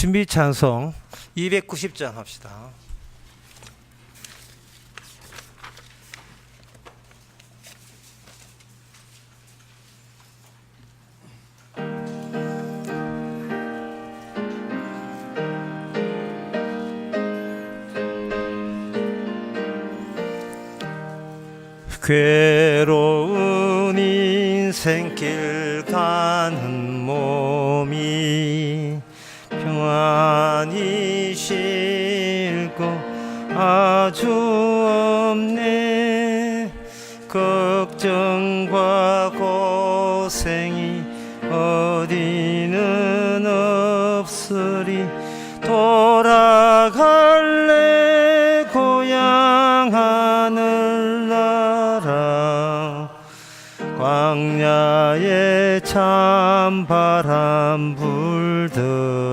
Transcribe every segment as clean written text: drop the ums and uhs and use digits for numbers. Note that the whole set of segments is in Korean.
준비 찬송 290장 합시다. 괴로운 인생길 가는 몸이 평안히 쉴 것 아주 없네. 걱정과 고생이 어디는 없으리. 돌아갈래 고향 하늘나라. 광야에 찬바람 불더라도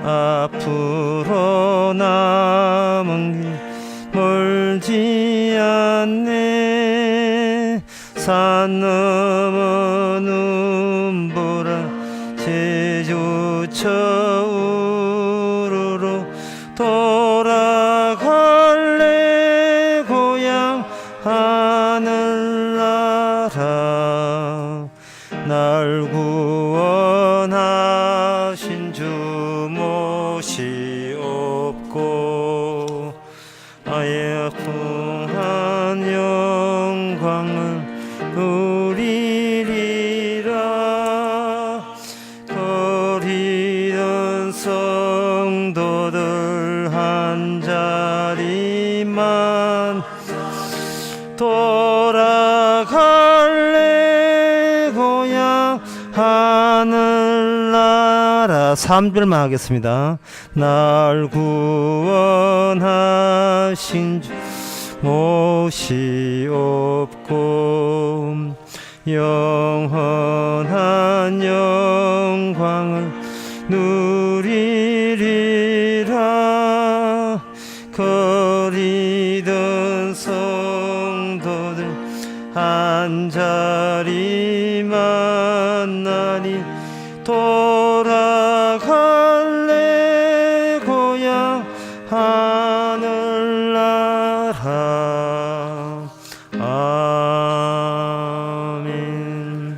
앞으로 남은 길 멀지 않네. 산 넘어 눈보라 제주처 우르르 돌아갈래 고향 하늘나라. 날 구원하신 주 못이 없고 아예 풍한 영광을 누리리라. 거리던 성도들 한자리만 돌아갈래 고향 하늘나라. 3절만 하겠습니다. 날 구원하신 주 못이 없고 영원한 영광을 누리리라. 거리던 성도들 한자리 만나니 돌아갈래 고향 하늘나라. 아멘.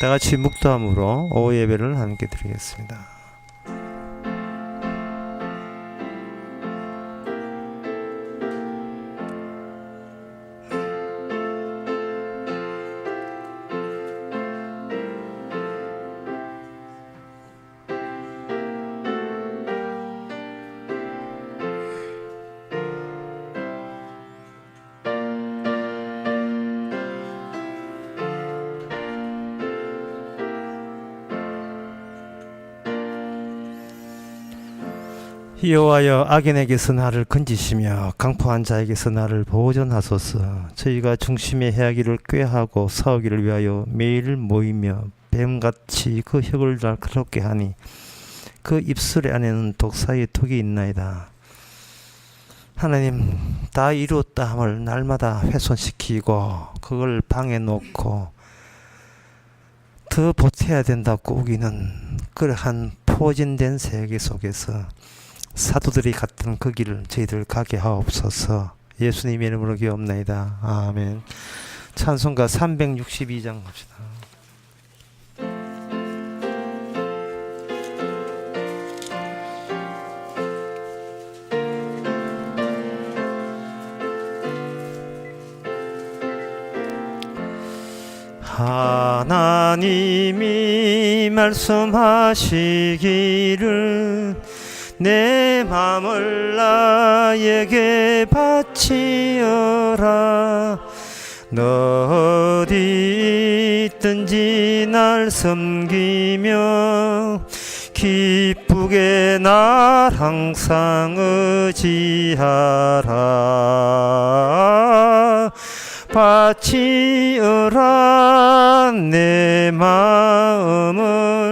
다같이 묵도함으로 오후 예배를 함께 드리겠습니다. 여호와여, 악인에게서 나를 건지시며 강포한 자에게서 나를 보존하소서. 저희가 중심의 해하기를 꾀하고 싸우기를 위하여 매일 모이며 뱀같이 그 혀를 날카롭게 하니 그 입술 안에는 독사의 톡이 있나이다. 하나님, 다 이루었다 함을 날마다 훼손시키고 그걸 방에 놓고 더 보태야 된다고 우기는 그러한 포진된 세계 속에서 사도들이 갔던 그 길을 저희들 가게 하옵소서. 예수님의 이름으로 기옵나이다. 아멘. 찬송가 362장 합시다. 하나님이 말씀하시기를 내 맘을 나에게 바치어라. 너 어디 있든지 날 섬기며 기쁘게 날 항상 의지하라. 바치어라 내 마음을.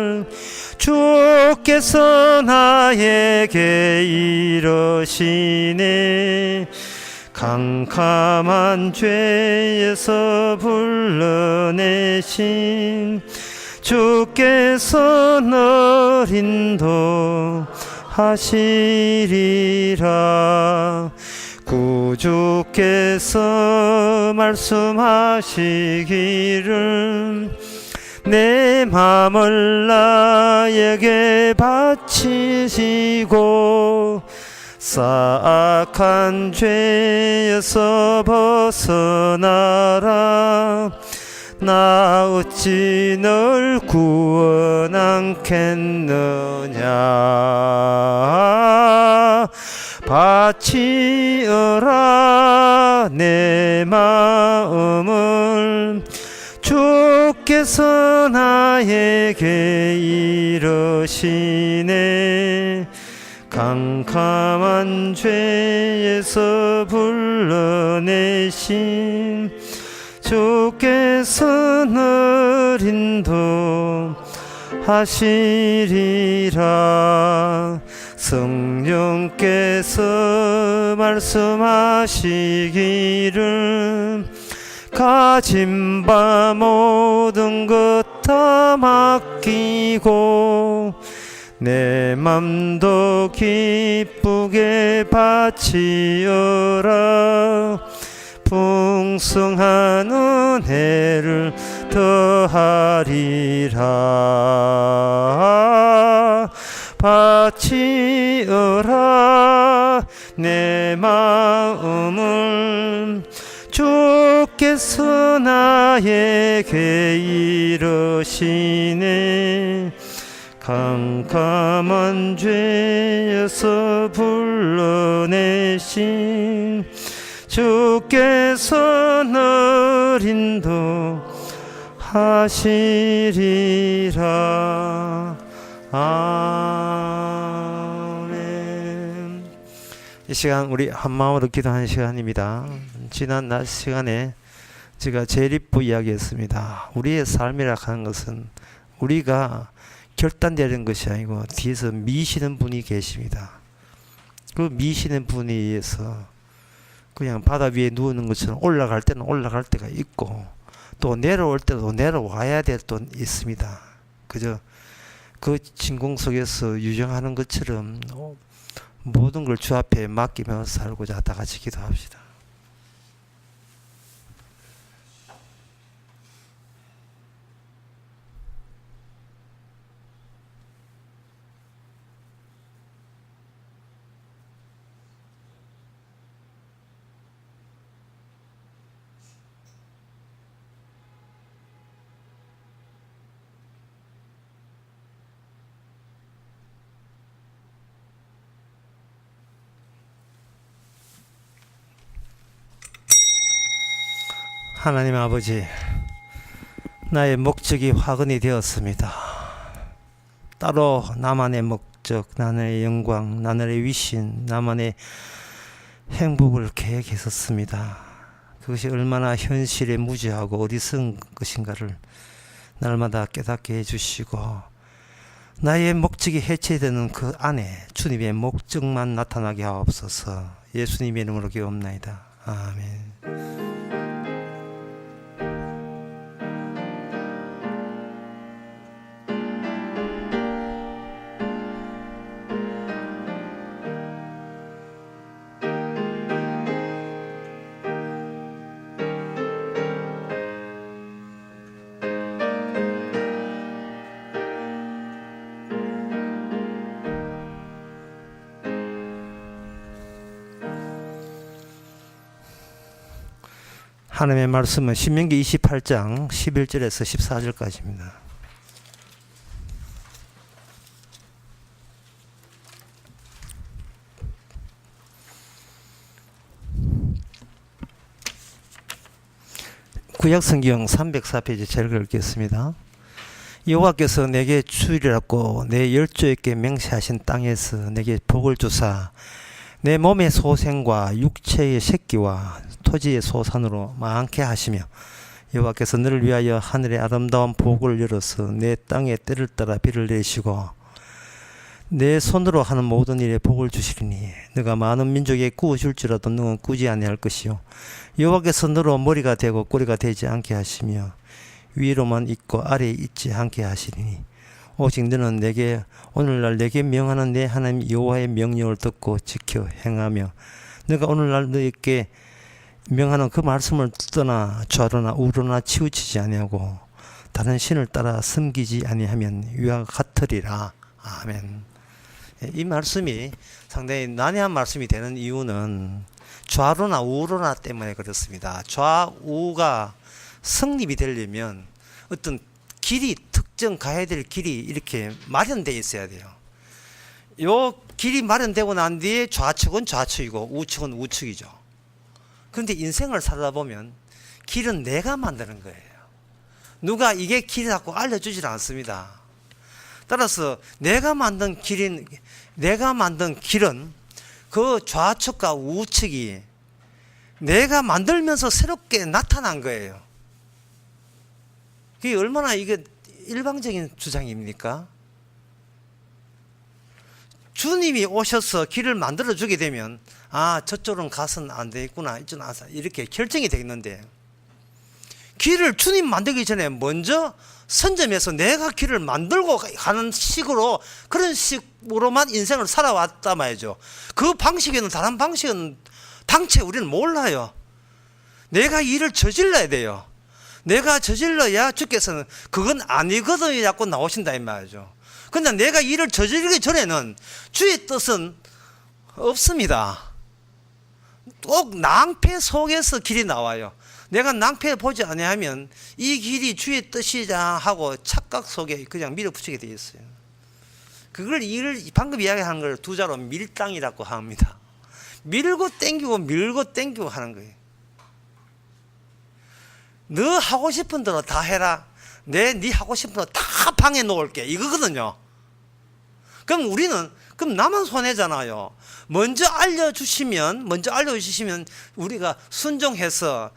주께서 나에게 이러시네. 캄캄한 죄에서 불러내신 주께서 널 인도하시리라. 구주께서 말씀하시기를 내 맘을 나에게 바치시고 사악한 죄에서 벗어나라. 나 어찌 널 구원하겠느냐. 바치어라 내 마음을 주께서 나에게 이르시네. 캄캄한 죄에서 불러내신 주께서 널 인도하시리라. 성령께서 말씀하시기를 가진 바 모든 것 다 맡기고 내 맘도 기쁘게 바치어라. 풍성한 은혜를 더하리라. 바치어라 내 마음을 주께서 나에게 이르시네. 캄캄한 죄에서 불러내신 주께서 널 인도하시리라. 아멘. 이 시간 우리 한마음으로 기도하는 시간입니다. 지난 낮 시간에 제가 재립부 이야기했습니다. 우리의 삶이라 하는 것은 우리가 결단되는 것이 아니고 뒤에서 미시는 분이 계십니다. 그 미시는 분에 의해서 그냥 바다 위에 누우는 것처럼 올라갈 때는 올라갈 때가 있고 또 내려올 때도 내려와야 될 때도 있습니다. 그저 그 진공 속에서 유정하는 것처럼 모든 걸 주 앞에 맡기며 살고자 다 같이 기도합시다. 하나님 아버지, 나의 목적이 확언이 되었습니다. 따로 나만의 목적, 나만의 영광, 나만의 위신, 나만의 행복을 계획했었습니다. 그것이 얼마나 현실에 무지하고 어리석은 것인가를 날마다 깨닫게 해주시고 나의 목적이 해체되는 그 안에 주님의 목적만 나타나게 하옵소서. 예수님의 이름으로 기도합나이다. 아멘. 하나님의 말씀은 신명기 28장 11절에서 14절까지입니다. 구약성경 304페이지 제일 읽겠습니다. 여호와께서 내게 주리라고 내 열조에게 맹세하신 땅에서 내게 복을 주사 내 몸의 소생과 육체의 새끼와 토지의 소산으로 많게 하시며 여호와께서 너를 위하여 하늘의 아름다운 복을 열어서 내 땅에 때를 따라 비를 내시고 내 손으로 하는 모든 일에 복을 주시리니 너가 많은 민족에 구워줄지라도 너는 꾸지 아니할 것이요 여호와께서 너로 머리가 되고 꼬리가 되지 않게 하시며 위로만 있고 아래에 있지 않게 하시리니 오직 너는 내게 오늘날 내게 명하는 내 하나님 여호와의 명령을 듣고 지켜 행하며 내가 오늘날 너에게 명하는 그 말씀을 떠나 좌로나 우로나 치우치지 아니하고 다른 신을 따라 섬기지 아니하면 위와 같으리라. 아멘. 이 말씀이 상당히 난해한 말씀이 되는 이유는 좌로나 우로나 때문에 그렇습니다. 좌우가 성립이 되려면 어떤 길이 특정 가야 될 길이 이렇게 마련되어 있어야 돼요. 요 길이 마련되고 난 뒤에 좌측은 좌측이고 우측은 우측이죠. 그런데 인생을 살다 보면 길은 내가 만드는 거예요. 누가 이게 길이라고 알려주질 않습니다. 따라서 내가 만든 길은 그 좌측과 우측이 내가 만들면서 새롭게 나타난 거예요. 그게 얼마나 이게 일방적인 주장입니까? 주님이 오셔서 길을 만들어 주게 되면 아 저쪽은 가서는 안 되겠구나 이쪽은 안 이렇게 결정이 되겠는데 길을 주님 만들기 전에 먼저 선점해서 내가 길을 만들고 가는 식으로 그런 식으로만 인생을 살아왔단 말이죠. 그 방식에는 다른 방식은 당최 우리는 몰라요. 내가 일을 저질러야 돼요. 내가 저질러야 주께서는 그건 아니거든 자꾸 나오신다 이 말이죠. 근데 내가 일을 저지르기 전에는 주의 뜻은 없습니다. 꼭 낭패 속에서 길이 나와요. 내가 낭패 보지 아니하면 이 길이 주의 뜻이자 하고 착각 속에 그냥 밀어붙이게 되어 있어요. 그걸 방금 이야기하는 걸 두 자로 밀당이라고 합니다. 밀고 땡기고 하는 거예요. 너 하고 싶은 대로 다 해라. 네 하고 싶은 대로 다 방해 놓을게. 이거거든요. 그럼 그럼 나만 손해잖아요. 먼저 알려주시면 우리가 순종해서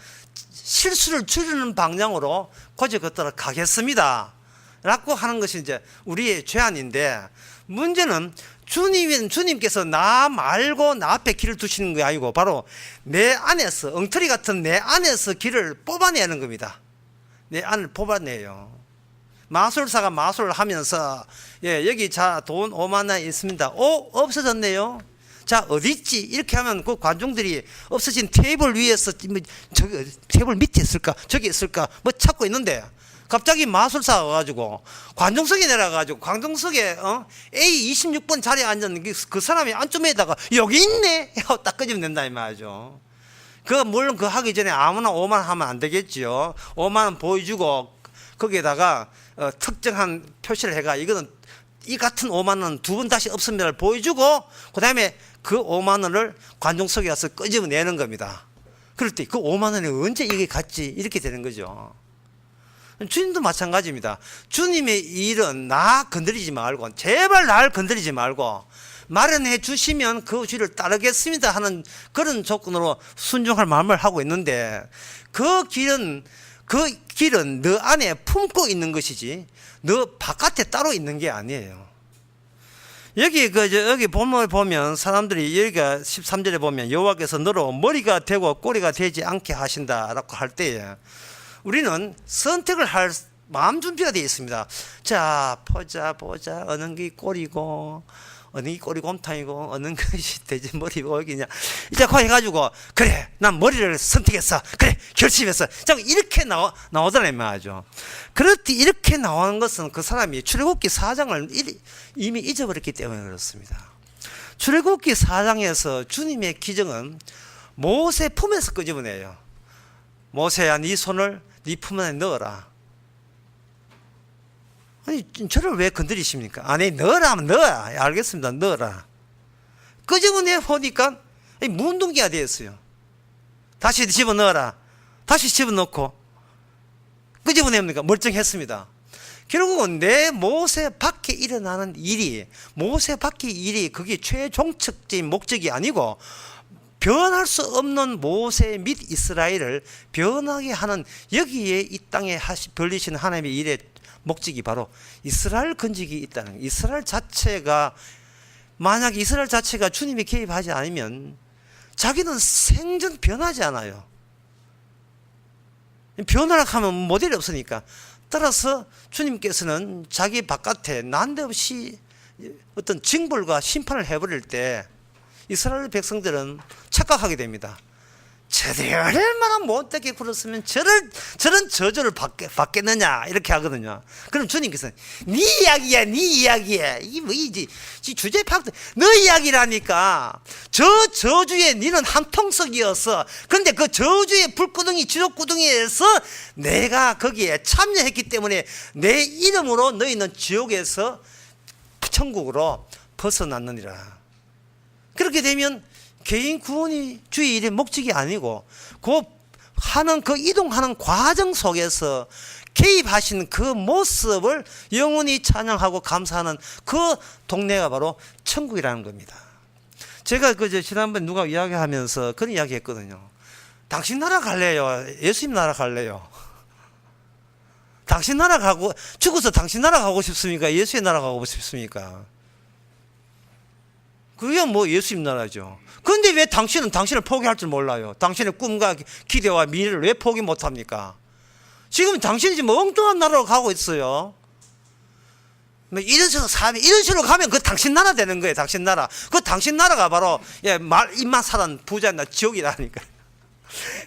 실수를 줄이는 방향으로 고집걷도록 가겠습니다. 라고 하는 것이 이제 우리의 죄안인데 문제는 주님께서 나 말고 나 앞에 길을 두시는 게 아니고 바로 내 안에서 엉터리 같은 내 안에서 길을 뽑아내는 겁니다. 내 안을 뽑아내요. 마술사가 마술을 하면서 여기 자 돈 5만 원 있습니다. 없어졌네요. 자 어디 있지? 이렇게 하면 그 관중들이 없어진 테이블 위에서 저기 테이블 밑에 있을까? 저기 있을까? 뭐 찾고 있는데 갑자기 마술사가 와가지고 관중석에 내려가가지고 관중석에 A26번 자리에 앉았는 그 사람이 안쪽에다가 여기 있네 하고 딱 끄집어 낸다 이 말이죠. 물론 그 하기 전에 아무나 5만 원 하면 안 되겠죠. 5만 원 보여주고 거기에다가 특정한 표시를 해가 이거는 이 같은 5만 원 두 번 다시 없습니다를 보여주고 그 다음에 그 5만 원을 관중석에 가서 끄집어 내는 겁니다. 그럴 때 그 5만 원이 언제 이게 갔지 이렇게 되는 거죠. 주님도 마찬가지입니다. 주님의 일은 나 건드리지 말고 제발 나를 건드리지 말고 마련해 주시면 그 주를 따르겠습니다 하는 그런 조건으로 순종할 마음을 하고 있는데 그 길은 너 안에 품고 있는 것이지 너 바깥에 따로 있는 게 아니에요. 여기 본문을 보면 사람들이 여기가 13절에 보면 여호와께서 너로 머리가 되고 꼬리가 되지 않게 하신다라고 할 때에 우리는 선택을 할 마음 준비가 되어 있습니다. 자 보자 어느 게 꼬리고 어느 게 꼬리곰탕이고 어느 것이 돼지 머리고 여기냐 이제 그 해가지고 그래 난 머리를 선택했어 그래 결심했어 자 이렇게 나오더란 말이죠. 그렇듯 이렇게 나오는 것은 그 사람이 출애굽기 4장을 이미 잊어버렸기 때문에 그렇습니다. 출애굽기 4장에서 주님의 기정은 모세 품에서 끄집어내요. 모세야 네 손을 네 품 안에 넣어라. 아니 저를 왜 건드리십니까? 아니 넣으라 하면 넣어라. 알겠습니다. 넣어라. 끄집어내 보니까 문둥기가 되었어요. 다시 집어넣어라. 다시 집어넣고 끄집어냅니까? 멀쩡했습니다. 결국은 내 모세 밖에 일어나는 일이 그게 최종적인 목적이 아니고 변할 수 없는 모세 및 이스라엘을 변하게 하는 여기에 이 땅에 벌리시는 하나님의 일의 목적이 바로 이스라엘 건지기 있다는 거예요. 만약 이스라엘 자체가 주님이 개입하지 않으면 자기는 생전 변하지 않아요. 변하라 하면 모델이 없으니까. 따라서 주님께서는 자기 바깥에 난데없이 어떤 징벌과 심판을 해버릴 때 이스라엘 백성들은 착각하게 됩니다. 저들이 얼마나 못되게 굴었으면 저런 저주를 받겠느냐 이렇게 하거든요. 그럼 주님께서 네 이야기야, 네 이야기야. 이 뭐이지 주제 파악. 너 이야기라니까. 저 저주에 너는 한통속이었어. 그런데 그 저주의 불구덩이 지옥구덩이에서 내가 거기에 참여했기 때문에 내 이름으로 너희는 지옥에서 천국으로 벗어났느니라. 그렇게 되면 개인 구원이 주의 일의 목적이 아니고 그 이동하는 과정 속에서 개입하신 그 모습을 영원히 찬양하고 감사하는 그 동네가 바로 천국이라는 겁니다. 제가 지난번에 누가 이야기하면서 그런 이야기 했거든요. 당신 나라 갈래요? 예수님 나라 갈래요? 당신 나라 가고 죽어서 당신 나라 가고 싶습니까? 예수의 나라 가고 싶습니까? 그게 뭐 예수님 나라죠. 그런데 왜 당신은 당신을 포기할 줄 몰라요? 당신의 꿈과 기대와 미래를 왜 포기 못합니까? 지금 당신이 지금 엉뚱한 나라로 가고 있어요. 이런 식으로 가면 그 당신 나라 되는 거예요. 당신 나라. 그 당신 나라가 바로 입만 사는 부자나 지옥이라니까.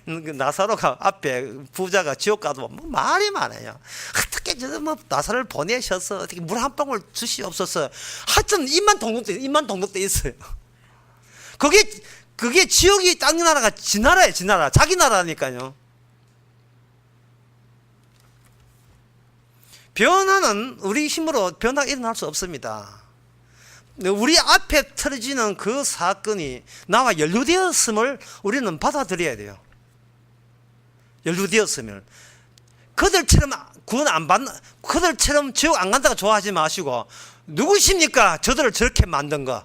나사로가 앞에 부자가 지옥 가도 뭐 말이 많아요. 어떻게 나사로를 보내셔서 어떻게 물 한 방울 주시옵소서. 하여튼 입만 동독돼 있어요. 그게 지옥이 땅 나라가 지 나라예요. 지 나라. 자기 나라니까요. 변화는 우리 힘으로 변화가 일어날 수 없습니다. 우리 앞에 터지는 그 사건이 나와 연루되었음을 우리는 받아들여야 돼요. 연루되었음을. 그들처럼 구원 안 받는, 그들처럼 지옥 안 간다고 좋아하지 마시고, 누구십니까? 저들을 저렇게 만든 거.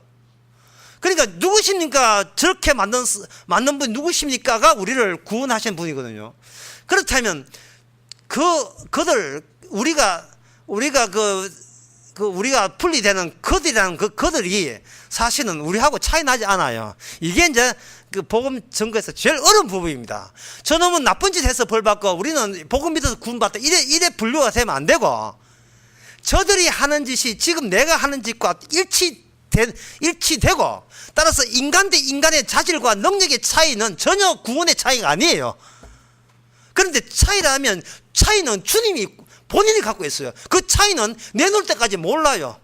그러니까 누구십니까? 저렇게 만든 분 누구십니까가 우리를 구원하신 분이거든요. 그렇다면 우리가 분리되는 그들이라는 그들이 사실은 우리하고 차이 나지 않아요. 이게 이제 그 복음 전거에서 제일 어려운 부분입니다. 저놈은 나쁜 짓 해서 벌 받고 우리는 복음 믿어서 구원받다. 이래 분류가 되면 안 되고, 저들이 하는 짓이 지금 내가 하는 짓과 일치되고, 따라서 인간 대 인간의 자질과 능력의 차이는 전혀 구원의 차이가 아니에요. 그런데 차이라면 차이는 주님이 본인이 갖고 있어요. 그 차이는 내놓을 때까지 몰라요.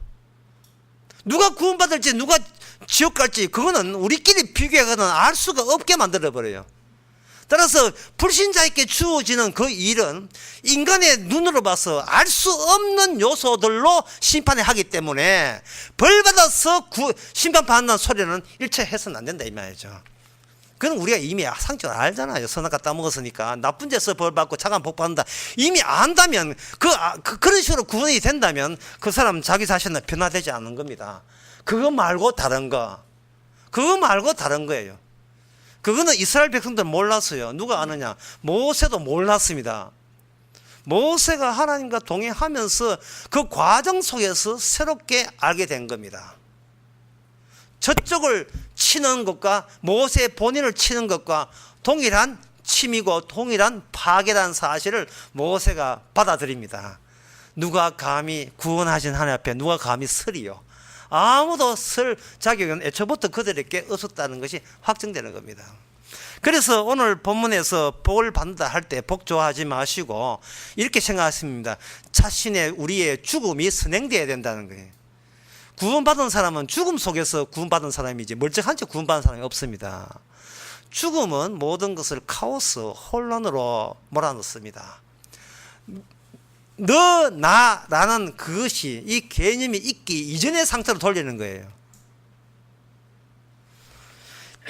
누가 구원받을지 누가 지옥 갈지 그거는 우리끼리 비교하거나 알 수가 없게 만들어버려요. 따라서 불신자에게 주어지는 그 일은 인간의 눈으로 봐서 알 수 없는 요소들로 심판을 하기 때문에 벌받아서 심판받는 소리는 일체 해서는 안 된다 이 말이죠. 그건 우리가 이미 상식적으로 알잖아요. 선악과 따먹었으니까 나쁜 데서 벌받고 착한 복 받는다. 이미 안다면 그런 식으로 구원이 된다면 그 사람 자기 자신은 변화되지 않는 겁니다. 그거 말고 다른 거예요. 그거는 이스라엘 백성들 몰랐어요. 누가 아느냐? 모세도 몰랐습니다. 모세가 하나님과 동행하면서 그 과정 속에서 새롭게 알게 된 겁니다. 저쪽을 치는 것과 모세 본인을 치는 것과 동일한 침이고 동일한 파괴라는 사실을 모세가 받아들입니다. 누가 감히 구원하신 하나님 앞에 누가 감히 설이요? 아무도 설 자격은 애초부터 그들에게 없었다는 것이 확정되는 겁니다. 그래서 오늘 본문에서 복을 받는다 할 때 복 좋아하지 마시고 이렇게 생각하십니다. 자신의 우리의 죽음이 선행되어야 된다는 거예요. 구원받은 사람은 죽음 속에서 구원받은 사람이지 멀쩡한 채 구원받은 사람이 없습니다. 죽음은 모든 것을 카오스, 혼란으로 몰아넣습니다. 너, 나라는 그것이 이 개념이 있기 이전의 상태로 돌리는 거예요.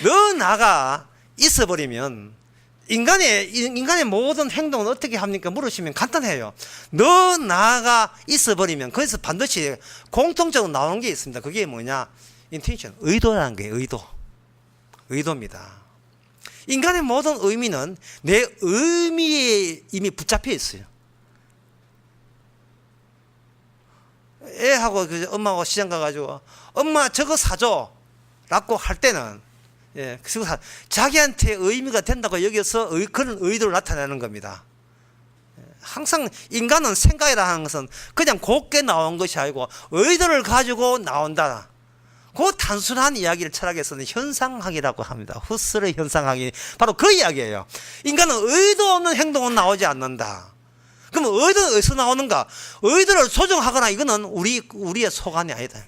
너, 나가 있어버리면 인간의 모든 행동은 어떻게 합니까? 물으시면 간단해요. 너, 나가 있어버리면 거기서 반드시 공통적으로 나오는 게 있습니다. 그게 뭐냐? intention, 의도라는 거예요. 의도입니다. 인간의 모든 의미는 내 의미에 이미 붙잡혀 있어요. 애하고 엄마하고 시장 가가지고 엄마 저거 사줘 라고 할 때는 자기한테 의미가 된다고 여기서 그런 의도를 나타내는 겁니다. 항상 인간은 생각이라 하는 것은 그냥 곱게 나온 것이 아니고 의도를 가지고 나온다. 그 단순한 이야기를 철학에서는 현상학이라고 합니다. 후스의 현상학이 바로 그 이야기예요. 인간은 의도 없는 행동은 나오지 않는다. 그럼 의도는 어디서 나오는가? 의도를 조정하거나 이거는 우리의 소관이 아니다.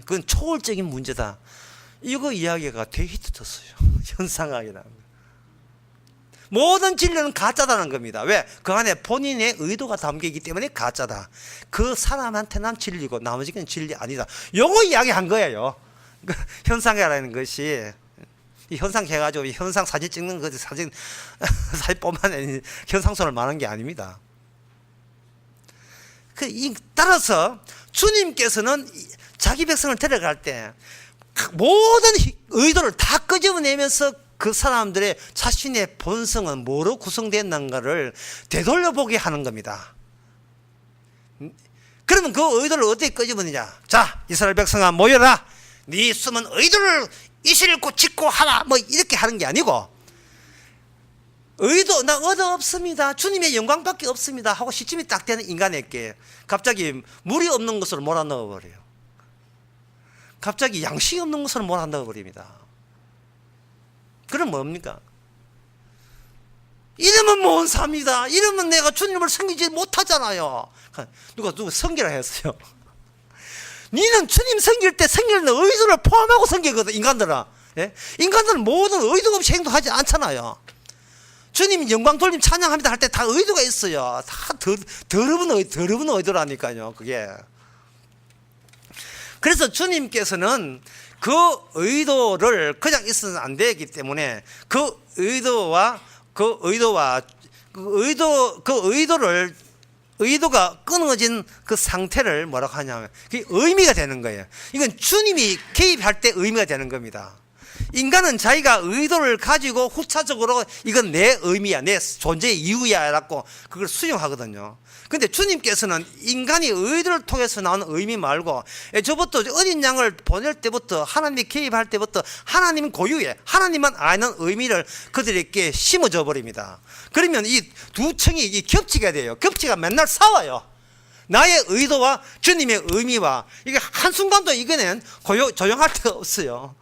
그건 초월적인 문제다. 이거 이야기가 되게 히트쳤어요. 현상학이라는 거. 모든 진리는 가짜다는 겁니다. 왜? 그 안에 본인의 의도가 담겨있기 때문에 가짜다. 그 사람한테는 진리고 나머지는 진리 아니다. 요거 이야기한 거예요. 현상이라는 것이 이 현상 해가지고 현상 사진 찍는 거지 사진뿐만 아니라 현상선을 말하는 게 아닙니다. 따라서 주님께서는 자기 백성을 데려갈 때 모든 의도를 다 끄집어내면서 그 사람들의 자신의 본성은 뭐로 구성됐는가를 되돌려보게 하는 겁니다. 그러면 그 의도를 어떻게 끄집어내냐? 자, 이스라엘 백성아 모여라. 네 숨은 의도를 이실고 짓고 하라. 뭐 이렇게 하는 게 아니고 의도 나 의도 없습니다. 주님의 영광밖에 없습니다. 하고 시침이 딱 되는 인간에게 갑자기 물이 없는 것을 몰아넣어버려요. 갑자기 양식이 없는 것을 몰아넣어버립니다. 그럼 뭡니까? 이러면 뭔 삽니다. 이러면 내가 주님을 섬기지 못하잖아요. 누가 섬기라 했어요. 니는 주님 섬길 때 섬기는 의도를 포함하고 섬기거든. 인간들은. 예? 인간들은 모든 의도 없이 행동하지 않잖아요. 주님 영광 돌림 찬양합니다 할 때 다 의도가 있어요. 다 더러운 의도라니까요. 그게. 그래서 주님께서는 그 의도를 그냥 있어서는 안 되기 때문에 그 의도가 끊어진 그 상태를 뭐라고 하냐면 그게 의미가 되는 거예요. 이건 주님이 개입할 때 의미가 되는 겁니다. 인간은 자기가 의도를 가지고 후차적으로 이건 내 의미야, 내 존재의 이유야 라고 그걸 수용하거든요. 근데 주님께서는 인간이 의도를 통해서 나오는 의미 말고 저부터 어린 양을 보낼 때부터 하나님이 개입할 때부터 하나님 고유의 하나님만 아는 의미를 그들에게 심어줘 버립니다. 그러면 이 두 층이 겹치게 돼요. 겹치가 맨날 싸워요. 나의 의도와 주님의 의미와 이게 한순간도 이거는 조용할 데가 없어요.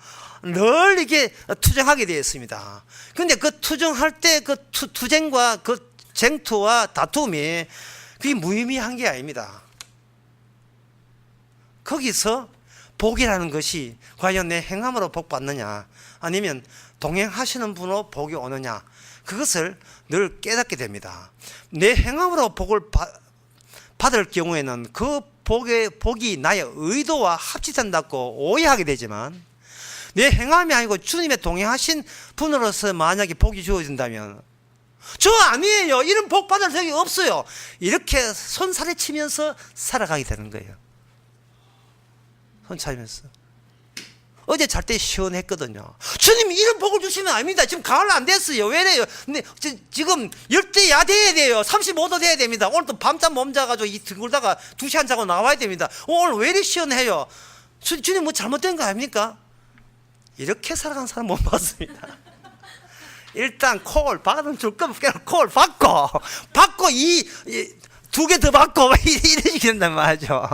늘 이게 투쟁하게 되어 있습니다. 근데 그 투쟁할 때 그 투쟁과 그 쟁투와 다툼이 그게 무의미한 게 아닙니다. 거기서 복이라는 것이 과연 내 행함으로 복 받느냐 아니면 동행하시는 분으로 복이 오느냐 그것을 늘 깨닫게 됩니다. 내 행함으로 복을 받을 경우에는 그 복이 나의 의도와 합치된다고 오해하게 되지만 내 행함이 아니고 주님의 동행하신 분으로서 만약에 복이 주어진다면 저 아니에요. 이런 복 받을 적이 없어요. 이렇게 손살에 치면서 살아가게 되는 거예요. 손 차면서. 어제 잘 때 시원했거든요. 주님 이런 복을 주시면 아닙니다. 지금 가을 안 됐어요. 왜래요? 근데 지금 열대 야돼야 돼요. 35도 돼야 됩니다. 오늘 또 밤잠 못 자가지고 이 뒹굴다가 2시간 자고 나와야 됩니다. 오늘 왜 이렇게 시원해요? 주님 뭐 잘못된 거 아닙니까? 이렇게 살아가는 사람 못 봤습니다. 일단 콜 받으면 줄 거면 콜 받고 이 두 개 더 받고 이런 식이 된단 말이죠.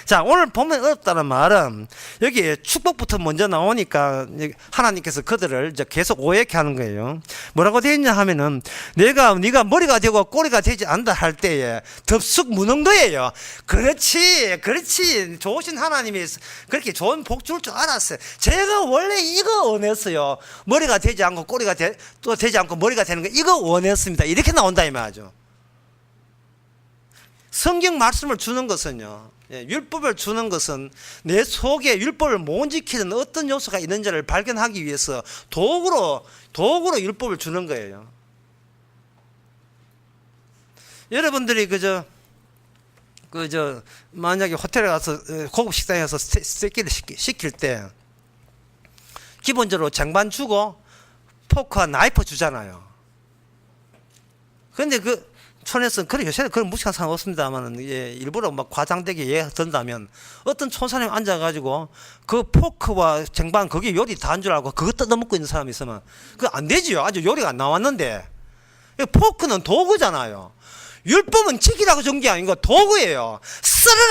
자, 오늘 보면 어렵다는 말은 여기 축복부터 먼저 나오니까 하나님께서 그들을 이제 계속 오해케 하는 거예요. 뭐라고 되어 있냐 하면은 네가 머리가 되고 꼬리가 되지 않다 할 때에 덥석 무능도예요. 그렇지 좋으신 하나님이 그렇게 좋은 복 줄 줄 알았어요. 제가 원래 이거 원했어요. 머리가 되지 않고 꼬리가 또 되지 않고 머리가 되는 거 이거 원했습니다. 이렇게 나온다 이 말이죠. 성경 말씀을 주는 것은요, 율법을 주는 것은 내 속에 율법을 못 지키는 어떤 요소가 있는지를 발견하기 위해서 도구로 율법을 주는 거예요. 여러분들이 만약에 호텔에 가서 고급 식당에 가서 스테이크를 시킬 때 기본적으로 쟁반 주고 포크와 나이프 주잖아요. 그런데 촌에서 요새는 그런 무식한 사람 없습니다만 일부러 막 과장되게 예든다면 어떤 촌사람이 앉아가지고 그 포크와 쟁반 거기 요리 다 한 줄 알고 그거 뜯어먹고 있는 사람이 있으면 그거 안 되지요. 아직 요리가 안 나왔는데 포크는 도구잖아요. 율법은 지키라고 준 게 아니고 도구예요. 쓰라